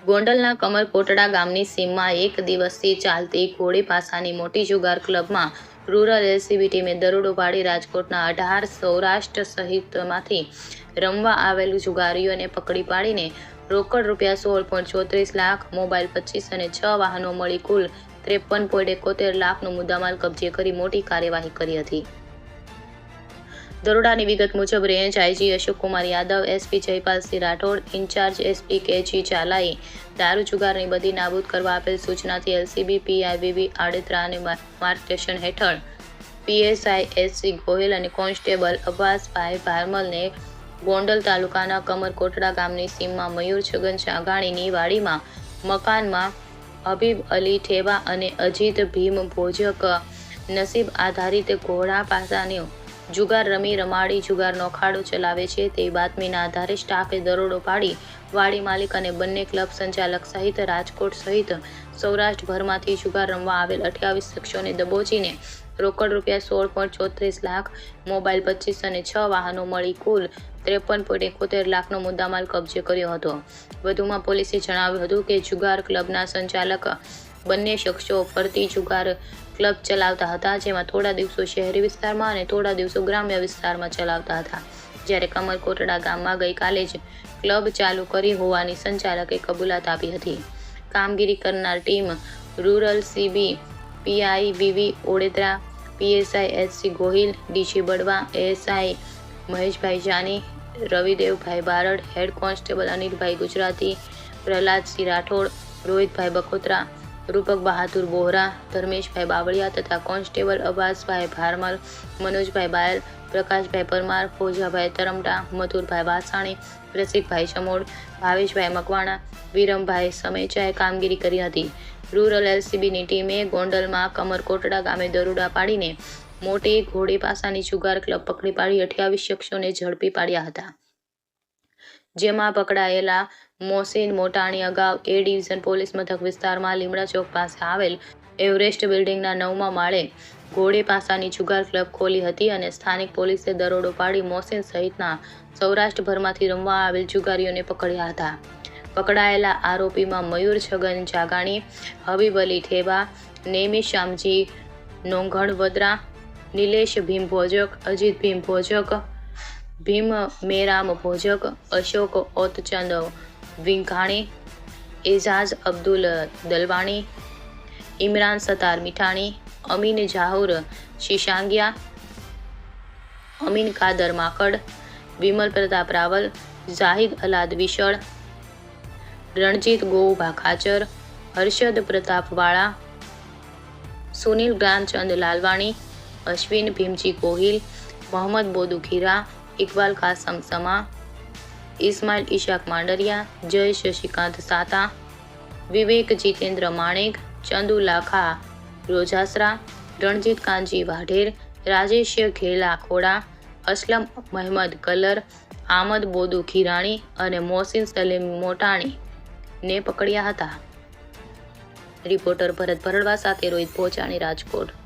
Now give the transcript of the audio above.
ગોંડલના કમરકોટડા ગામની સીમમાં એક દિવસથી ચાલતી ઘોડી પાસાની મોટી જુગાર ક્લબમાં રૂરલ એલસીબી ટીમે દરોડો પાડી રાજકોટના 18 સૌરાષ્ટ્ર સહિતમાંથી રમવા આવેલ જુગારીઓને પકડી પાડીને રોકડ રૂપિયા 16.34 લાખ, મોબાઈલ 25 અને 6 વાહનો મળી કુલ 53.71 લાખનો મુદ્દામાલ કબજે કરી મોટી કાર્યવાહી કરી હતી. દરોડાની વિગત મુજબ range IG Ashokkumar Yadav, SP Jaypalsinh Rathod, in charge SP KG ચાલાએ દારૂ જુગારની બધી નાબૂદ કરવા આપેલ સૂચનાથી એલસીબી પીઆઈ વીવી આડેત્રા અને માર્ગદર્શન હેઠળ પીએસઆઈ એસસી ગોહિલ અને કોન્સ્ટેબલ અબ્બાસભાઈ ભારમલને ગોંડલ તાલુકાના કમરકોટડા ગામની સીમમાં મયુર છગન ચાગાણીની વાડીમાં મકાનમાં હબીબ અલી ઠેબા અને અજીત ભીમ ભોજક નસીબ આધારિત ઘોડા પાસાનો જુગાર રમી રમાડી જુગારનો અખાડો ચલાવે છે તેવી બાતમીના આધારે સ્ટાફે દરોડો પાડી વાડી માલિક અને બંને ક્લબ સંચાલક સહિત રાજકોટ સહિત સૌરાષ્ટ્રભરમાંથી જુગાર રમવા આવેલ 28 શખ્સોને દબોચીને રોકડ રૂપિયા 16.34 લાખ, મોબાઈલ 25 અને 6 વાહનો મળી કુલ 53.71 લાખનો મુદ્દામાલ કબજે કર્યો હતો. વધુમાં પોલીસે જણાવ્યું હતું કે જુગાર ક્લબના સંચાલક બંને શખ્સો ફરતી જુગાર ક્લબ ચલાવતા હતા, જેમાં થોડા દિવસો શહેરી વિસ્તારમાં અને થોડા દિવસો ગ્રામ્ય વિસ્તારમાં ચલાવતા હતા. જ્યારે કમરકોટડા ગામમાં ગઈકાલે જ ક્લબ ચાલુ કરી હોવાની સંચાલકે કબૂલાત આપી હતી. કામગીરી કરનાર team rural CB PI VV Odetra, PSI SC Gohil, DC Badva, ASI Maheshbhai Jani, Ravidevbhai Barad, head constable Anilbhai Gujarati, Prahladsinh Rathod, Rohitbhai Bakotra, Rupak Bahadur Bohra, Dharmeshbhai Bavaliya તથા કોન્સ્ટેબલ અબ્બાસભાઈ ભારમલ, મનોજભાઈ બાયલ, પ્રકાશભાઈ પરમાર, ફોજાભાઈ તરમટા, મથુરભાઈ વાસાણી, રસિકભાઈ ચમોડ, ભાવેશભાઈ મકવાણા, વિરમભાઈ સમેચાએ કામગીરી કરી હતી. રૂરલ એલસીબીની ટીમે ગોંડલમાં કમરકોટડા ગામે દરોડા પાડીને મોટી ઘોડી પાસાની જુગાર ક્લબ પકડી પાડી 28 શખ્સોને ઝડપી પાડ્યા હતા. જેમાં પકડાયેલા મોસીન મોટાણી અગાઉ એ ડિવિઝન પોલીસ મથક વિસ્તારમાં લીમડા ચોક પાસે આવેલ એવરેસ્ટ બિલ્ડિંગના 9મા માળે ઘોડી પાસાની જુગાર ક્લબ ખોલી હતી અને સ્થાનિક પોલીસે દરોડો પાડી મોસીન સહિતના સૌરાષ્ટ્રભરમાંથી રમવા આવેલ જુગારીઓને પકડ્યા હતા. પકડાયેલા આરોપીમાં મયુર છગન જાગાણી, હબીબ અલી ઠેબા, નેમી શ્યામજી નોંઘણવદરા, નિલેશ ભીમ ભોજક, અજીત ભીમ ભોજક, ભીમ મેરામ ભોજક, અશોક ઓતચંદ વિંઘાણી, એજાઝ અબ્દુલ દલવાણી, ઇમરાન સતાર મીઠાણી, અમીન જાહુર શિશાંગિયા, અમીન કાદર માકડ, વિમલ પ્રતાપ રાવલ, જાહિદ અલાદ વિશળ, રણજીત ગોઉભા ખાચર, હર્ષદ પ્રતાપ વાળા, સુનિલ જ્ઞાનચંદ લાલવાણી, અશ્વિન ભીમજી ગોહિલ, મોહમ્મદ બોદુ ખીરા, ઇકબાલ કાસમ સમા, ઇસ્માઇલ ઇશાક માંડરિયા, જય શશિકાંત સાતા, વિવેક જીતેન્દ્ર માણેક, ચંદુ લાખા રોજાસરા, રણજીત કાનજી વાઢેર, રાજેશ ઘેલા ખોડા, અસલમ મહેમદ કલર, આમદ બોદુ ખીરાણી અને મોહસિન સલીમ મોટાણી ને પકડ્યા હતા. રિપોર્ટર ભરત ભરડવા સાથે રોહિત પોચાણી, રાજકોટ.